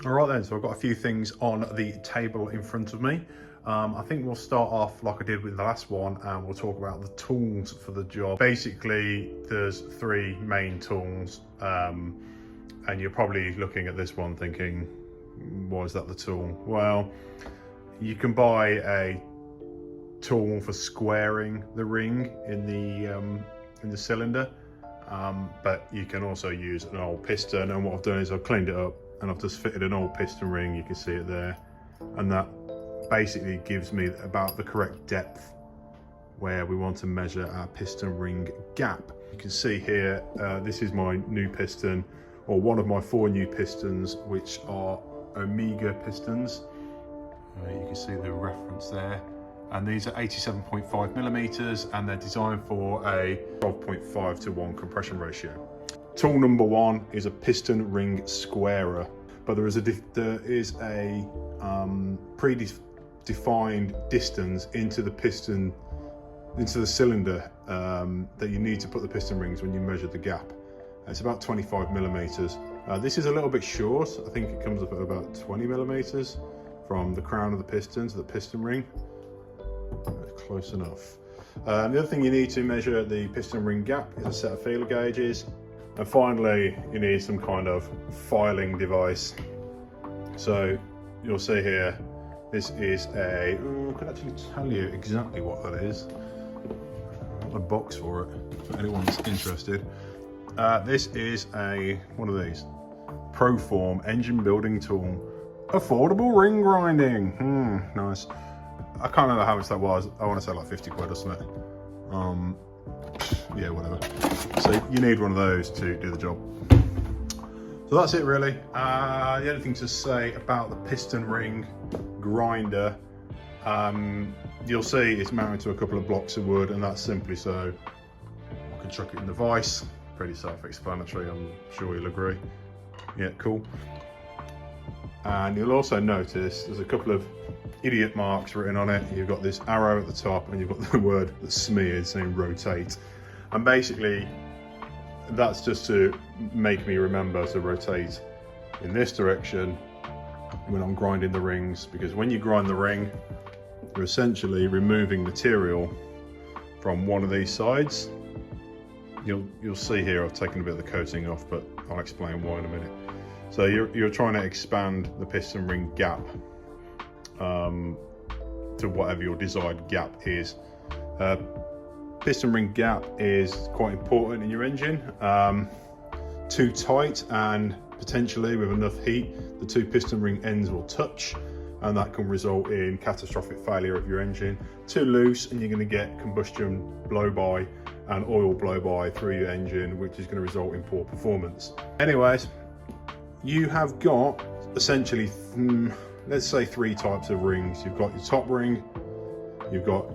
All right then, so I've got a few things on the table in front of me. I think we'll start off like I did with the last one, and we'll talk about the tools for the job. Basically, there's three main tools, and you're probably looking at this one thinking, why is that the tool? Well, you can buy a tool for squaring the ring in the cylinder, but you can also use an old piston. And what I've done is I've cleaned it up and I've just fitted an old piston ring. You can see it there, and that basically gives me about the correct depth where we want to measure our piston ring gap. You can see here, this is my new piston, or one of my 4 new pistons, which are Omega pistons. You can see the reference there, and these are 87.5 millimeters, and they're designed for a 12.5 to 1 compression ratio. Tool number 1 is a piston ring squarer, but there is a predefined distance into the piston, into the cylinder, that you need to put the piston rings when you measure the gap. It's about 25 millimeters. This is a little bit short. I think it comes up at about 20 millimeters from the crown of the piston to the piston ring. Close enough. The other thing you need to measure the piston ring gap is a set of feeler gauges. And finally, you need some kind of filing device. So you'll see here, this is I can actually tell you exactly what that is. I've got the box for it, if anyone's interested. This is one of these Proform engine building tool. Affordable ring grinding. Nice. I can't remember how much that was. I want to say like 50 quid or something. Yeah, whatever. So you need one of those to do the job. So that's it really. The only thing to say about the piston ring grinder, you'll see it's mounted to a couple of blocks of wood, and that's simply so I can chuck it in the vise. Pretty self-explanatory, I'm sure you'll agree. Yeah, cool. And you'll also notice there's a couple of idiot marks written on it. You've got this arrow at the top, and you've got the word that's smeared saying rotate. And basically, that's just to make me remember to rotate in this direction when I'm grinding the rings, because when you grind the ring, you're essentially removing material from one of these sides. You'll see here I've taken a bit of the coating off, but I'll explain why in a minute. So you're trying to expand the piston ring gap to whatever your desired gap is. Piston ring gap is quite important in your engine. Too tight and potentially with enough heat, the 2 piston ring ends will touch, and that can result in catastrophic failure of your engine. Too loose, and you're going to get combustion blow-by and oil blow-by through your engine, which is going to result in poor performance. Anyways, you have got essentially, let's say 3 types of rings. You've got your top ring, you've got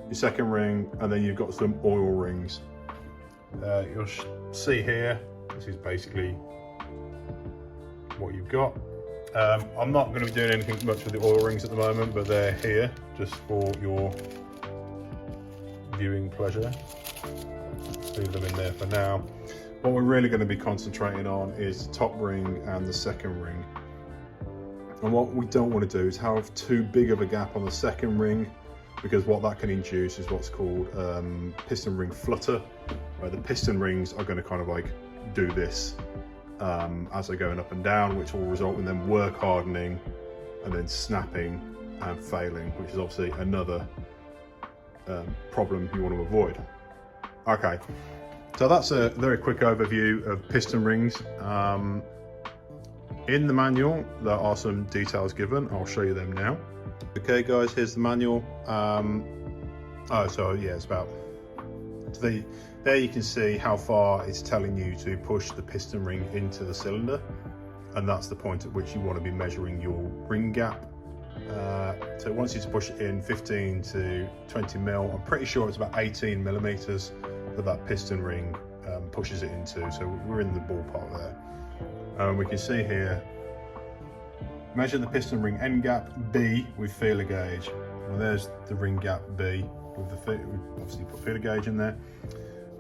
your second ring, and then you've got some oil rings. You'll see here, this is basically what you've got. I'm not going to be doing anything much with the oil rings at the moment, but they're here just for your viewing pleasure. Let's leave them in there for now. What we're really going to be concentrating on is the top ring and the second ring. And what we don't want to do is have too big of a gap on the second ring, because what that can induce is what's called piston ring flutter, where the piston rings are going to kind of like do this as they're going up and down, which will result in them work hardening and then snapping and failing, which is obviously another problem you want to avoid. Okay, so that's a very quick overview of piston rings. In the manual, there are some details given. I'll show you them now. Okay guys, here's the manual. So yeah, it's about there you can see how far it's telling you to push the piston ring into the cylinder, and that's the point at which you want to be measuring your ring gap. So it wants you to push it in 15 to 20 mil. I'm pretty sure it's about 18 millimeters that piston ring pushes it into, so we're in the ballpark there. We can see here, measure the piston ring end gap B with feeler gauge. Well, there's the ring gap B with the obviously put feeler gauge in there,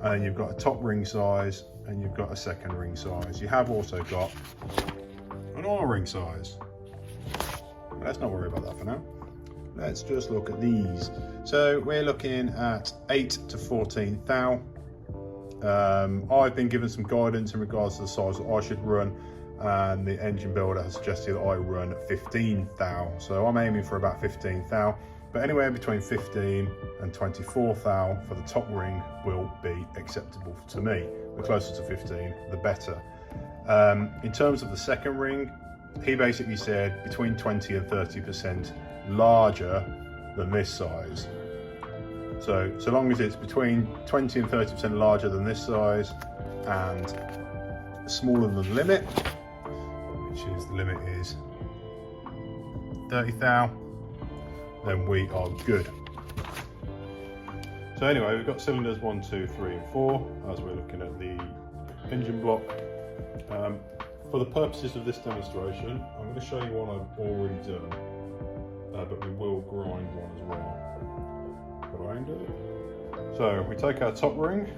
and you've got a top ring size and you've got a second ring size. You have also got an oil ring size. But let's not worry about that for now. Let's just look at these. So we're looking at 8 to 14 thou. I've been given some guidance in regards to the size that I should run, and the engine builder has suggested that I run 15 thou. So I'm aiming for about 15 thou, but anywhere between 15 and 24 thou for the top ring will be acceptable to me. The closer to 15, the better. In terms of the second ring, he basically said between 20 and 30% larger than this size. So long as it's between 20 and 30% larger than this size and smaller than the limit, which is the limit is 30 thou, then we are good. So anyway, we've got cylinders 1, 2, 3 and 4 as we're looking at the engine block. For the purposes of this demonstration, I'm going to show you one I've already done, but we will grind one as well. Grind it. So we take our top ring,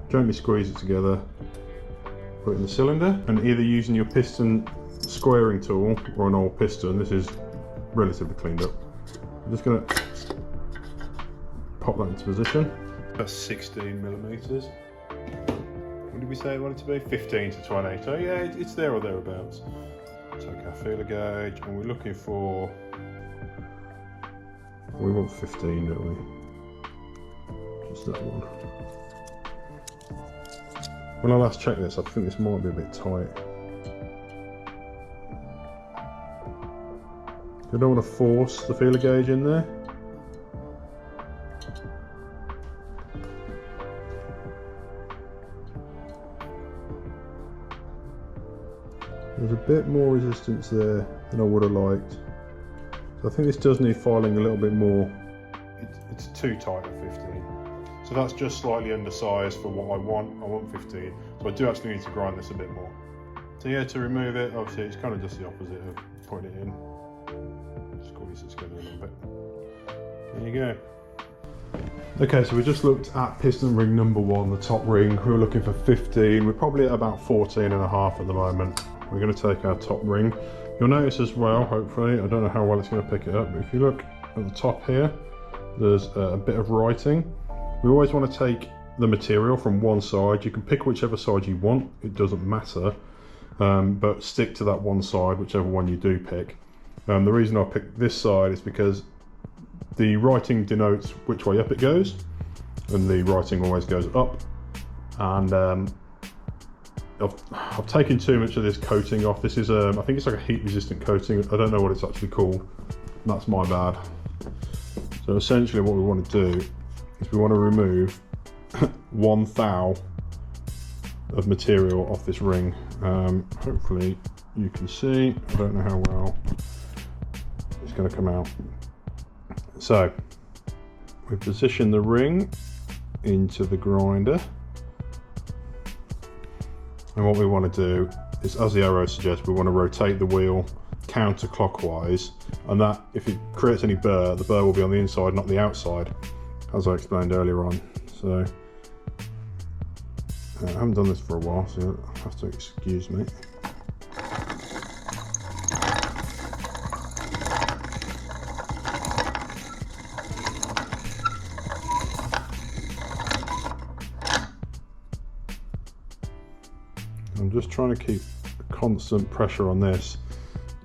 gently squeeze it together, put it in the cylinder, and either using your piston squaring tool or an old piston, this is relatively cleaned up. I'm just going to pop that into position. That's 16 millimeters. What did we say it wanted to be? 15 to 20. So yeah, it's there or thereabouts. Take our feeler gauge, and we're looking for, we want 15, don't we? Just that one. When I last checked this, I think this might be a bit tight. I don't want to force the feeler gauge in there. There's a bit more resistance there than I would have liked. So I think this does need filing a little bit more. It's too tight at 15. So that's just slightly undersized for what I want. I want 15. So I do actually need to grind this a bit more. So yeah, to remove it, obviously it's kind of just the opposite of putting it in. Squeeze it together a little bit. There you go. Okay, so we just looked at piston ring number 1, the top ring. We were looking for 15. We're probably at about 14.5 at the moment. We're going to take our top ring. You'll notice as well, hopefully, I don't know how well it's going to pick it up, but if you look at the top here, there's a bit of writing. We always want to take the material from one side. You can pick whichever side you want, it doesn't matter, but stick to that one side, whichever one you do pick. The reason I picked this side is because the writing denotes which way up it goes, and the writing always goes up. And I've taken too much of this coating off. This is I think it's like a heat resistant coating. I don't know what it's actually called. That's my bad. So essentially what we want to do is we want to remove 1 thou of material off this ring. Hopefully you can see. I don't know how well it's going to come out. So we position the ring into the grinder. And what we want to do is, as the arrow suggests, we want to rotate the wheel counterclockwise, and that, if it creates any burr, the burr will be on the inside, not the outside, as I explained earlier on. So I haven't done this for a while, so you'll have to excuse me. I'm just trying to keep a constant pressure on this.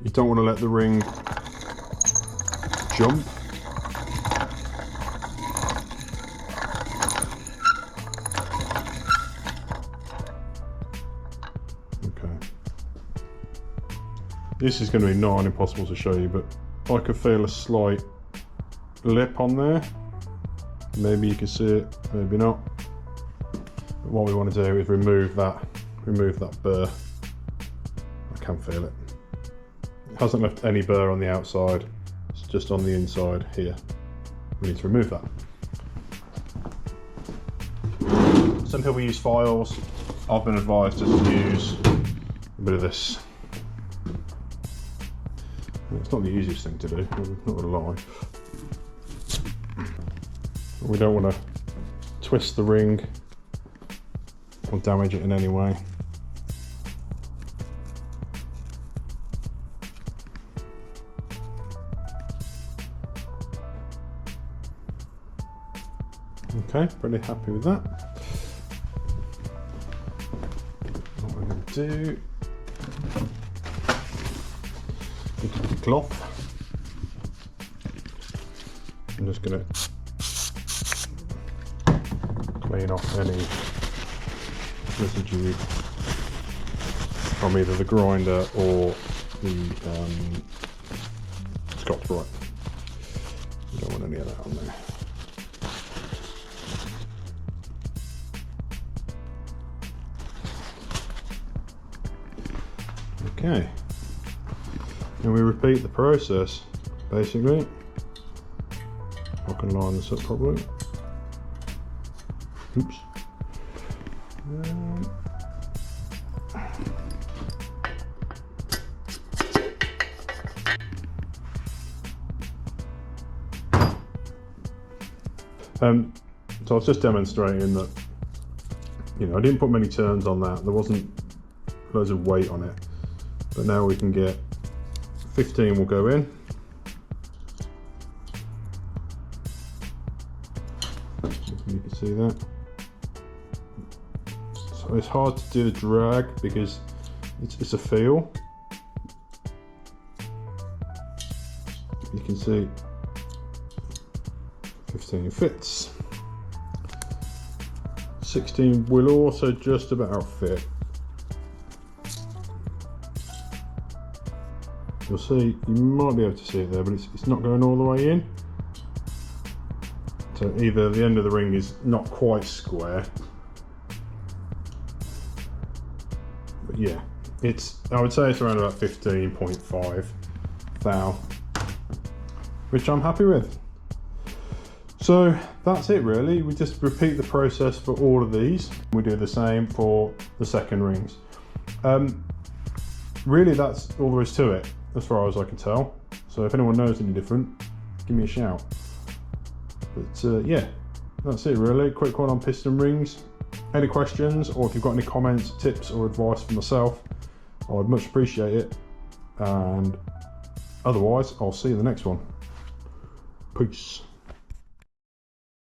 You don't want to let the ring jump. Okay. This is going to be nigh impossible to show you, but I could feel a slight lip on there. Maybe you can see it, maybe not. But what we want to do is remove that burr. I can feel it. It hasn't left any burr on the outside, it's just on the inside here. We need to remove that. Some people use files. I've been advised to use a bit of this. It's not the easiest thing to do, I'm not gonna lie. We don't want to twist the ring or damage it in any way. Okay, pretty happy with that. What we're going to do, get a bit of cloth. I'm just going to clean off any residue from either the grinder or the Scotch-Brite. You don't want any of that on there. Okay, and we repeat the process basically. If I can line this up properly. Oops. So I was just demonstrating that, you know, I didn't put many turns on that. There wasn't loads of weight on it, but now we can get 15 will go in. You can see that. So it's hard to do the drag because it's a feel. You can see 15 fits. 16 will also just about fit. You'll see, you might be able to see it there, but it's not going all the way in. So either the end of the ring is not quite square, but yeah, I would say it's around about 15.5 thou, which I'm happy with. So that's it really. We just repeat the process for all of these. We do the same for the second rings. Really that's all there is to it as far as I can tell. So if anyone knows any different, give me a shout. But yeah, that's it really. Quick one on piston rings. Any questions, or if you've got any comments, tips or advice for myself, I'd much appreciate it. And otherwise, I'll see you in the next one. Peace.